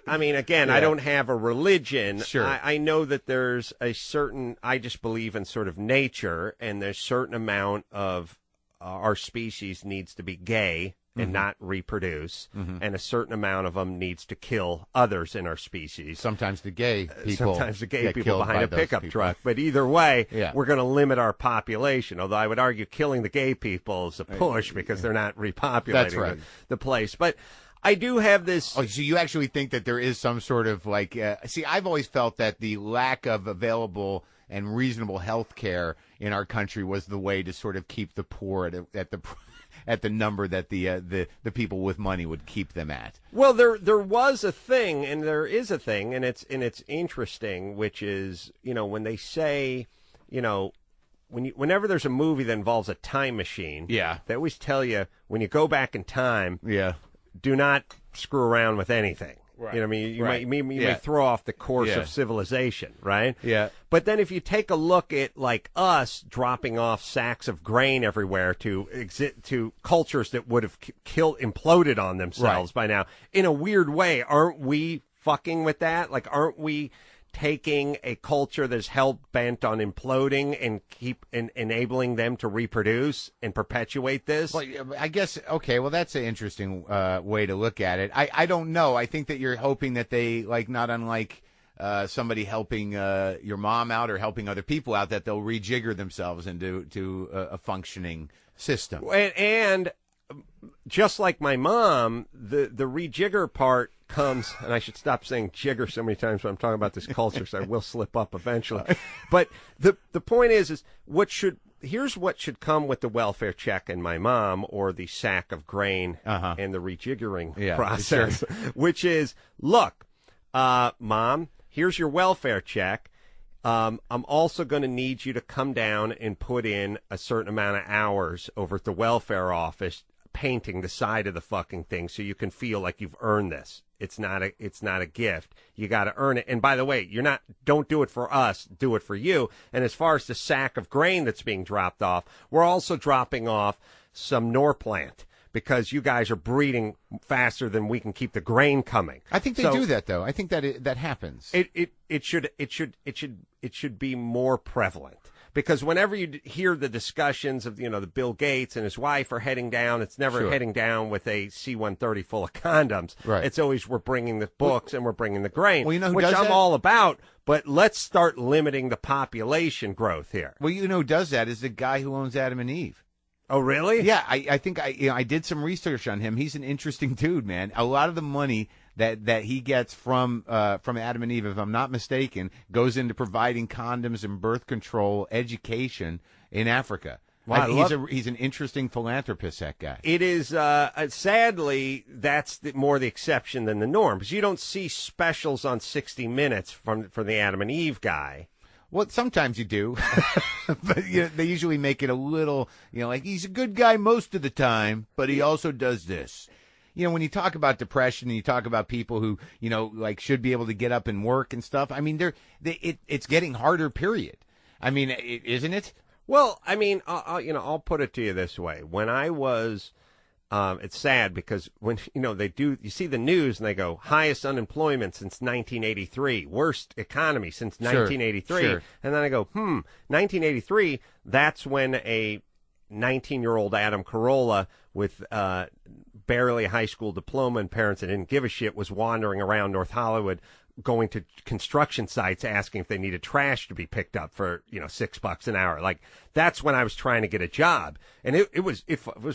I mean, again, I don't have a religion. Sure. I know that there's a certain, I just believe in sort of nature, and there's a certain amount of our species needs to be gay and not reproduce, and a certain amount of them needs to kill others in our species. Sometimes the gay people behind a pickup truck. But either way, we're going to limit our population, although I would argue killing the gay people is a push because they're not repopulating the place. But I do have this... Oh, so you actually think that there is some sort of like... see, I've always felt that the lack of available and reasonable health care in our country was the way to sort of keep the poor at the number that the people with money would keep them at. Well, there was a thing, and there is a thing, and it's interesting, which is, you know, when they say, you know, whenever there's a movie that involves a time machine, they always tell you when you go back in time, do not screw around with anything. Right. You know what I mean? You may throw off the course of civilization, right? Yeah. But then if you take a look at, like, us dropping off sacks of grain everywhere to cultures that would have imploded on themselves by now, in a weird way, aren't we fucking with that? Like, aren't we taking a culture that's hell-bent on imploding and enabling them to reproduce and perpetuate this? Well, I guess, okay, well, that's an interesting way to look at it. I don't know. I think that you're hoping that they, like, not unlike somebody helping your mom out or helping other people out, that they'll rejigger themselves into a functioning system. And just like my mom, the rejigger part comes, and I should stop saying jigger so many times when I'm talking about this culture, so I will slip up eventually. But the point is here's what should come with the welfare check and my mom, or the sack of grain and the rejiggering process, which is, look, Mom, here's your welfare check. I'm also going to need you to come down and put in a certain amount of hours over at the welfare office painting the side of the fucking thing so you can feel like you've earned this. It's not a gift. You got to earn it. And by the way, don't do it for us, do it for you. And as far as the sack of grain that's being dropped off, we're also dropping off some Norplant, because you guys are breeding faster than we can keep the grain coming. I think they do that, though. I think that happens. It should be more prevalent, because whenever you hear the discussions of, you know, the Bill Gates and his wife are heading down, it's never heading down with a C-130 full of condoms. Right. It's always, we're bringing the books and we're bringing the grain, well, you know who which does I'm that? all about. But let's start limiting the population growth here. Well, you know who does that is the guy who owns Adam and Eve. Oh, really? Yeah, I think I did some research on him. He's an interesting dude, man. A lot of the money that he gets from Adam and Eve, if I'm not mistaken, goes into providing condoms and birth control education in Africa. Wow, He's an interesting philanthropist, that guy. It is, sadly, that's more the exception than the norm, because you don't see specials on 60 Minutes from the Adam and Eve guy. Well, sometimes you do, but they usually make it a little, like he's a good guy most of the time, but he also does this. When you talk about depression and you talk about people who, like should be able to get up and work and stuff, I mean, it's getting harder, period. I mean, isn't it? Well, I mean, I'll put it to you this way. When I was, it's sad because when, you see the news and they go, highest unemployment since 1983, worst economy since 1983. Sure. And then I go, 1983, that's when a 19-year-old Adam Carolla with barely a high school diploma and parents that didn't give a shit was wandering around North Hollywood going to construction sites asking if they needed trash to be picked up for, $6 an hour. Like, that's when I was trying to get a job. And it was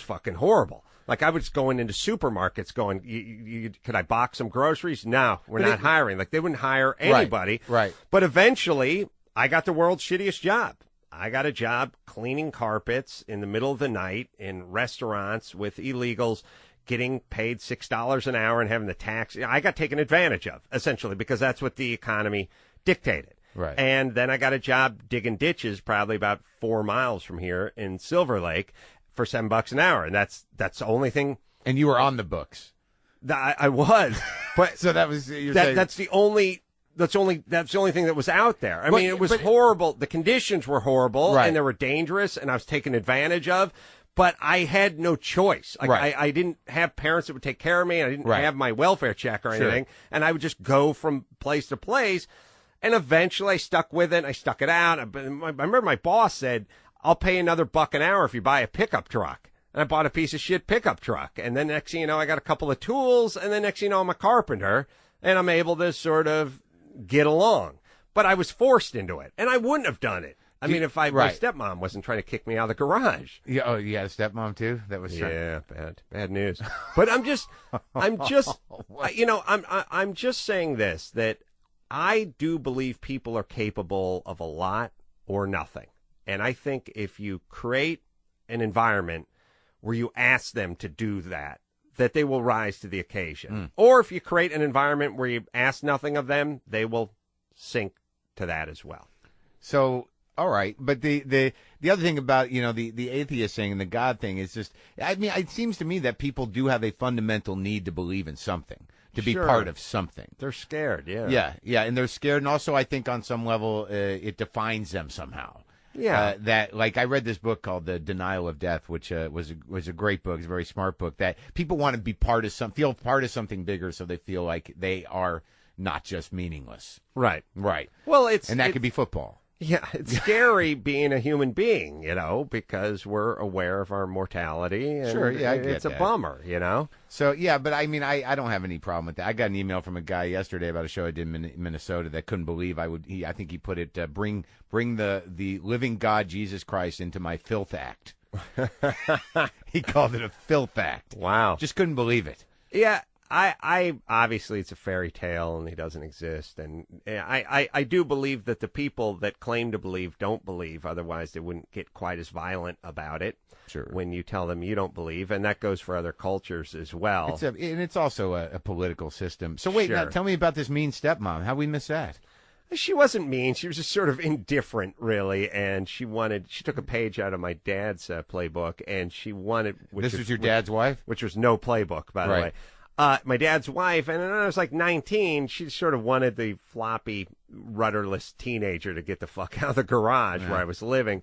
fucking horrible. Like, I was going into supermarkets going, could I box some groceries? No, we're not hiring. Like, they wouldn't hire anybody. Right. But eventually, I got the world's shittiest job. I got a job cleaning carpets in the middle of the night in restaurants with illegals, getting paid $6 an hour and having the tax. I got taken advantage of, essentially, because that's what the economy dictated. Right. And then I got a job digging ditches probably about 4 miles from here in Silver Lake for $7 an hour. And that's the only thing. And you were on the books. I was. But so that was that's the only thing that was out there. I mean, it was horrible. The conditions were horrible, right, and they were dangerous, and I was taken advantage of. But I had no choice. Like, right. I didn't have parents that would take care of me. And I didn't right. have my welfare check or anything. Sure. And I would just go from place to place. And eventually I stuck with it. I stuck it out. I remember my boss said, I'll pay another $1 an hour if you buy a pickup truck. And I bought a piece of shit pickup truck. And then next thing you know, I got a couple of tools. And then next thing you know, I'm a carpenter. And I'm able to sort of get along. But I was forced into it. And I wouldn't have done it. I mean, if my stepmom wasn't trying to kick me out of the garage. Yeah, oh, you had a stepmom too? That was bad news. But I'm just saying this, that I do believe people are capable of a lot or nothing. And I think if you create an environment where you ask them to do that they will rise to the occasion. Or if you create an environment where you ask nothing of them, they will sink to that as well. So, all right, but the other thing about, the atheist thing and the God thing is just, I mean, it seems to me that people do have a fundamental need to believe in something, to be part of something. They're scared, Yeah, and they're scared, and also I think on some level it defines them somehow. Yeah. That, like, I read this book called The Denial of Death, which was a great book. It's a very smart book, that people want to be feel part of something bigger, so they feel like they are not just meaningless. Right. Well, that could be football. Yeah, it's scary being a human being, because we're aware of our mortality. And sure, yeah, I get it's a bummer, So, yeah, but I mean, I don't have any problem with that. I got an email from a guy yesterday about a show I did in Minnesota that couldn't believe I think he put it, bring the living God, Jesus Christ, into my filth act. He called it a filth act. Wow. Just couldn't believe it. Yeah. I obviously it's a fairy tale and he doesn't exist, and I do believe that the people that claim to believe don't believe, otherwise they wouldn't get quite as violent about it. Sure. When you tell them you don't believe, and that goes for other cultures as well. It's also a political system. So wait, now tell me about this mean stepmom. How we miss that? She wasn't mean. She was just sort of indifferent, really, and she took a page out of my dad's playbook, and she wanted. This was your dad's wife? Which was no playbook, by the way. My dad's wife, and when I was like 19, she sort of wanted the floppy, rudderless teenager to get the fuck out of the garage where I was living,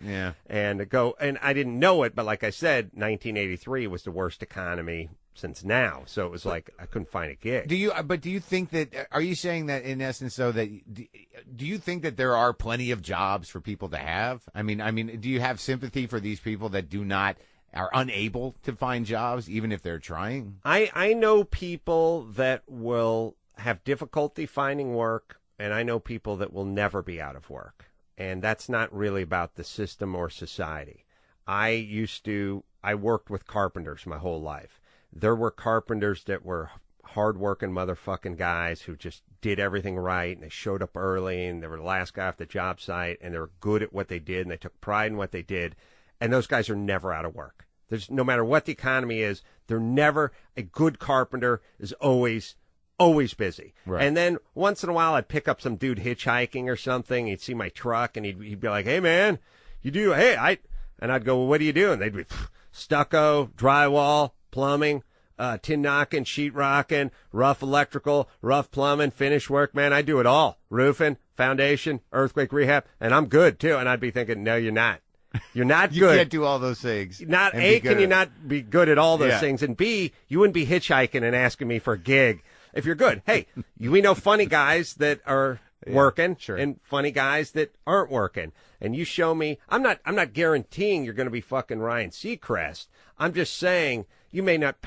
and go. And I didn't know it, but like I said, 1983 was the worst economy since now, so it was like I couldn't find a gig. Do you think that? Are you saying that in essence, though, that do you think that there are plenty of jobs for people to have? I mean, do you have sympathy for these people that are unable to find jobs, even if they're trying? I know people that will have difficulty finding work, and I know people that will never be out of work. And that's not really about the system or society. I worked with carpenters my whole life. There were carpenters that were hard-working motherfucking guys who just did everything right, and they showed up early, and they were the last guy off the job site, and they were good at what they did, and they took pride in what they did. and those guys are never out of work. There's no matter what the economy is, they're never a good carpenter is always busy. Right. And then once in a while, I'd pick up some dude hitchhiking or something. He'd see my truck, and he'd be like, "Hey man, and I'd go, "Well, what do you do?" And they'd be stucco, drywall, plumbing, tin knocking, sheet rocking, rough electrical, rough plumbing, finish work. Man, I do it all. Roofing, foundation, earthquake rehab, and I'm good too. And I'd be thinking, no, you're not. You're not You good. can't do all those things. Not A, can you not be good at all those things? And B, you wouldn't be hitchhiking and asking me for a gig if you're good. Hey, we know funny guys that are working and funny guys that aren't working. And you show me, I'm not guaranteeing you're going to be fucking Ryan Seacrest. I'm just saying you may not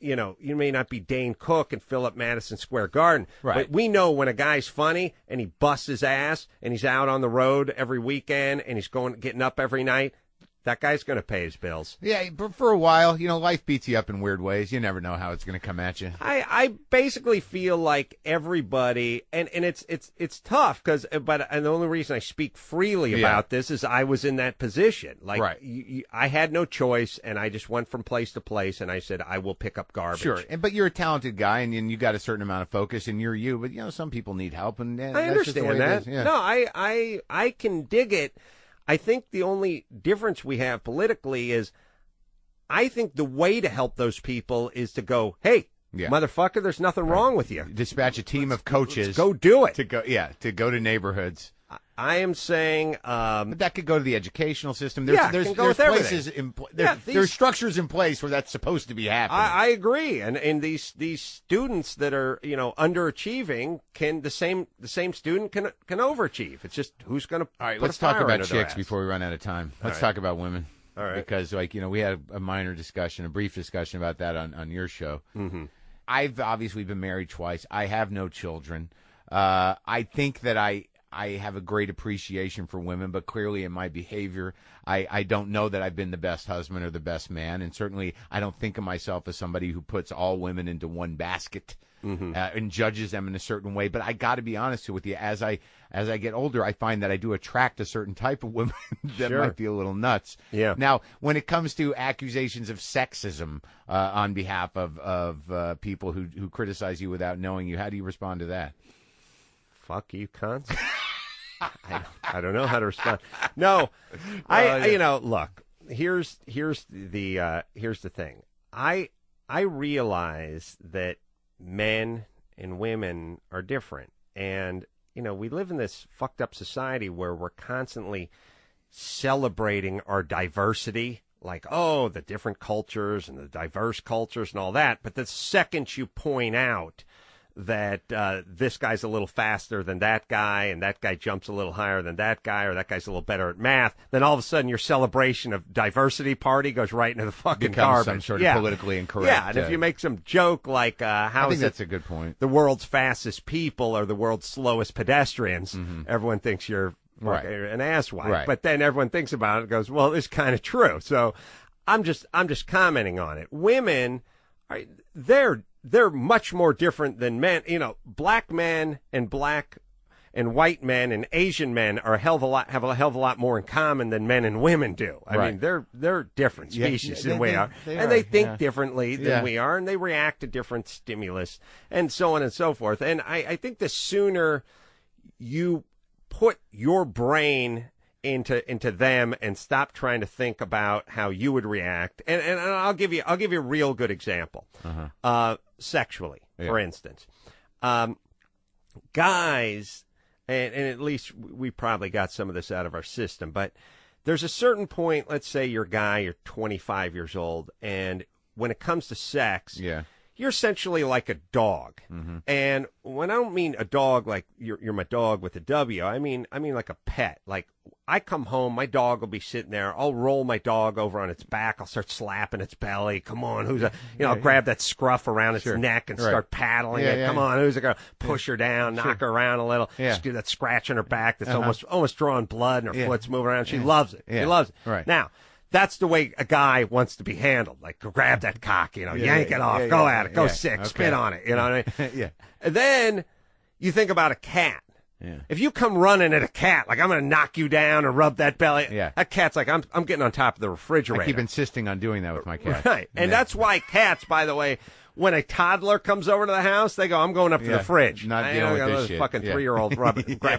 you may not be Dane Cook and fill up Madison Square Garden. Right. But we know when a guy's funny and he busts his ass and he's out on the road every weekend and he's getting up every night, that guy's going to pay his bills. Yeah, but for a while, life beats you up in weird ways. You never know how it's going to come at you. I basically feel like everybody, and it's tough but the only reason I speak freely about this is I was in that position. Like, I had no choice, and I just went from place to place, and I said, I will pick up garbage. Sure, but you're a talented guy, and you got a certain amount of focus, and you're you. But some people need help, and I understand that. Yeah. No, I can dig it. I think the only difference we have politically is I think the way to help those people is to go, hey, motherfucker, there's nothing wrong with you. Dispatch a team of coaches. Let's go do it. To go to neighborhoods. I am saying, but that could go to the educational system. There's places there's structures in place where that's supposed to be happening. I agree, and these students that are underachieving the same student can overachieve. It's just who's going to. All right, let's talk about chicks before we run out of time. Let's talk about women. All right, because we had a brief discussion about that on your show. Mm-hmm. I've obviously been married twice. I have no children. I think that I have a great appreciation for women, but clearly in my behavior, I don't know that I've been the best husband or the best man, and certainly I don't think of myself as somebody who puts all women into one basket and judges them in a certain way. But I got to be honest with you, as I get older, I find that I do attract a certain type of women that might be a little nuts. Yeah. Now, when it comes to accusations of sexism on behalf of people who criticize you without knowing you, how do you respond to that? Fuck you, cunts. I don't know how to respond. No, look. Here's the thing. I realize that men and women are different, and we live in this fucked up society where we're constantly celebrating our diversity, like, oh, the different cultures and the diverse cultures and all that. But the second you point out that this guy's a little faster than that guy, and that guy jumps a little higher than that guy, or that guy's a little better at math, then all of a sudden your celebration of diversity party goes right into the fucking garbage. Some sort of politically incorrect. Yeah, and if you make some joke like, I think that's a good point. The world's fastest people are the world's slowest pedestrians, everyone thinks you're an asswipe. Right. But then everyone thinks about it and goes, well, it's kind of true. So I'm just commenting on it. Women, they're much more different than men. Black men and black and white men and Asian men are have a hell of a lot more in common than men and women do. I mean, they're different species than we are. They think differently than we are, and they react to different stimulus and so on and so forth. And I think the sooner you put your brain into them and stop trying to think about how you would react. And I'll give you a real good example. Sexually, for instance, guys, and at least we probably got some of this out of our system, but there's a certain point, let's say you're a guy, you're 25 years old, and when it comes to sex, you're essentially like a dog. And when I don't mean a dog like you're my dog with a W, I mean like a pet. Like, I come home, my dog will be sitting there. I'll roll my dog over on its back. I'll start slapping its belly. Come on, I'll grab that scruff around its neck and start paddling it. Come on, who's it gonna push her down, knock her around a little, just do that scratch on her back that's almost drawing blood, and her foot's moving around. She loves it. She loves it. Right. Now, that's the way a guy wants to be handled. Like, grab that cock, yank it off, go at it, go sick, spit on it. You know what I mean? Yeah. And then you think about a cat. Yeah. If you come running at a cat, like I'm going to knock you down or rub that belly, that cat's like, I'm getting on top of the refrigerator. I keep insisting on doing that with my cat. Right. And that's why cats, by the way, when a toddler comes over to the house, they go, I'm going up to the fridge. Not dealing with this shit. Fucking 3-year-old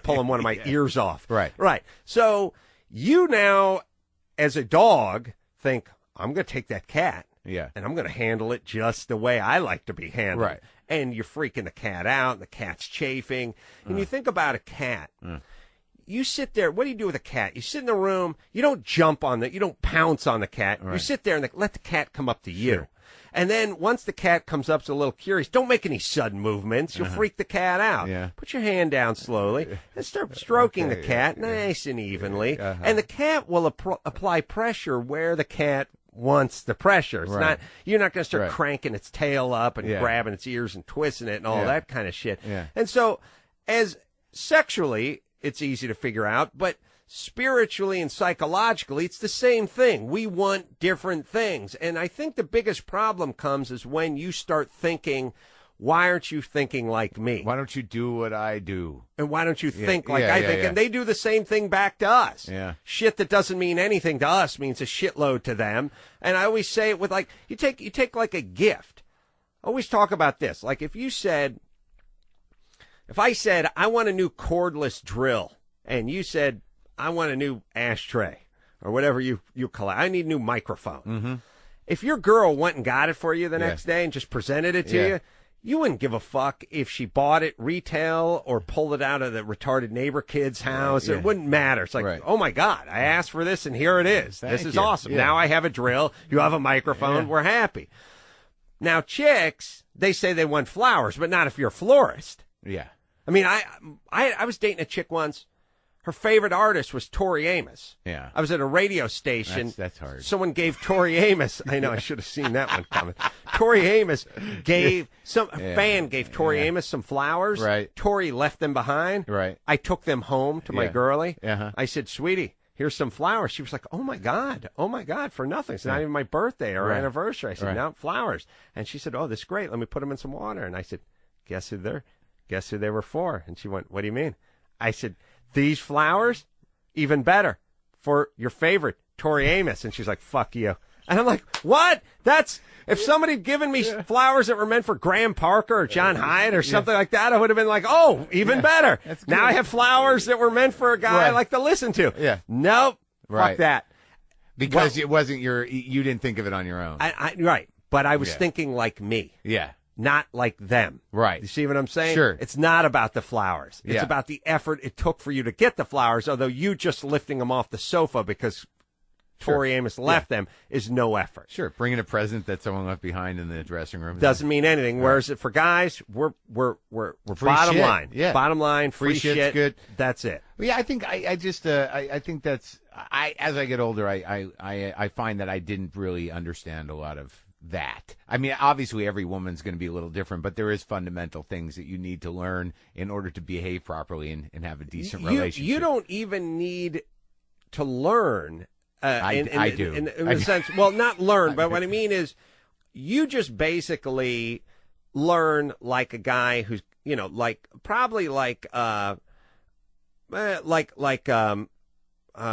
pulling one of my ears off. Right. Right. So you now, as a dog, think, I'm going to take that cat. Yeah. And I'm going to handle it just the way I like to be handled. Right. And you're freaking the cat out, and the cat's chafing. And you think about a cat. You sit there. What do you do with a cat? You sit in the room. You don't jump on you don't pounce on the cat. Right. You sit there and let the cat come up to you. Sure. And then once the cat comes up, it's a little curious. Don't make any sudden movements. You'll freak the cat out. Yeah. Put your hand down slowly and start stroking the cat nice and evenly. And the cat will apply pressure where the cat wants the pressure. It's not. You're not going to start cranking its tail up and grabbing its ears and twisting it and all that kind of shit. Yeah. And so, as sexually, it's easy to figure out, but spiritually and psychologically, it's the same thing. We want different things. And I think the biggest problem comes is when you start thinking, why aren't you thinking like me? Why don't you do what I do? And why don't you think like I think? And they do the same thing back to us. Yeah. Shit that doesn't mean anything to us means a shitload to them. And I always say it with like, you take like a gift. I always talk about this. Like if I said, I want a new cordless drill, and you said, I want a new ashtray, or whatever you call it. I need a new microphone. Mm-hmm. If your girl went and got it for you the next day and just presented it to you, you wouldn't give a fuck if she bought it retail or pulled it out of the retarded neighbor kid's house. It wouldn't matter. It's like, oh my God, I asked for this and here it is. This is awesome. Yeah. Now I have a drill. You have a microphone. We're happy. Now chicks, they say they want flowers, but not if you're a florist. Yeah. I mean, I was dating a chick once. Her favorite artist was Tori Amos. Yeah. I was at a radio station. That's hard. Someone gave Tori Amos. I know, I should have seen that one coming. Tori Amos gave a fan gave Tori Amos some flowers. Right. Tori left them behind. Right. I took them home to my girlie. Uh-huh. I said, "Sweetie, here's some flowers." She was like, "Oh my God, for nothing. It's not even my birthday or anniversary." I said, "No, flowers." And she said, "Oh, this is great. Let me put them in some water." And I said, Guess who they were for?" And she went, "What do you mean?" I said, "These flowers, even better, for your favorite, Tori Amos." And she's like, "Fuck you." And I'm like, what? If somebody had given me flowers that were meant for Graham Parker or John Hyatt or something like that, I would have been like, oh, even better. Now I have flowers that were meant for a guy I like to listen to. Yeah. Nope. Fuck that. Because it wasn't you didn't think of it on your own. Right. But I was thinking like me. Yeah. Not like them. Right. You see what I'm saying? Sure. It's not about the flowers. It's about the effort it took for you to get the flowers, although you just lifting them off the sofa because Tori Amos left them is no effort. Sure. Bringing a present that someone left behind in the dressing room doesn't mean anything. Whereas for guys, we're bottom line. Yeah. Bottom line, free shit. Good. That's it. Well, yeah, I think I think that's as I get older, I find that I didn't really understand a lot of that. I mean, obviously every woman's going to be a little different, but there is fundamental things that you need to learn in order to behave properly and have a decent relationship. You don't even need to learn. I do. In the sense, well, not learn, but what I mean is you just basically learn like a guy who's, probably I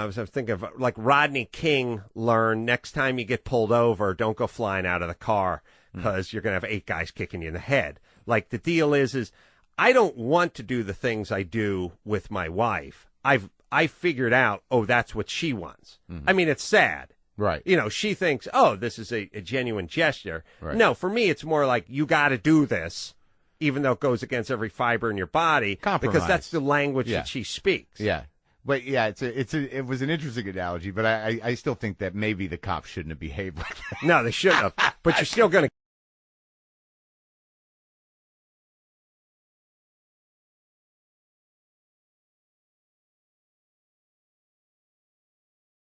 was thinking of like Rodney King learned next time you get pulled over, don't go flying out of the car because you're going to have 8 guys kicking you in the head. Like the deal is I don't want to do the things I do with my wife. I figured out, that's what she wants. Mm-hmm. I mean, it's sad. Right. She thinks, this is a genuine gesture. Right. No, for me, it's more like you got to do this, even though it goes against every fiber in your body. Compromise. Because that's the language that she speaks. Yeah. But yeah, it was an interesting analogy, but I still think that maybe the cops shouldn't have behaved like that. No, they shouldn't have. But you're still going to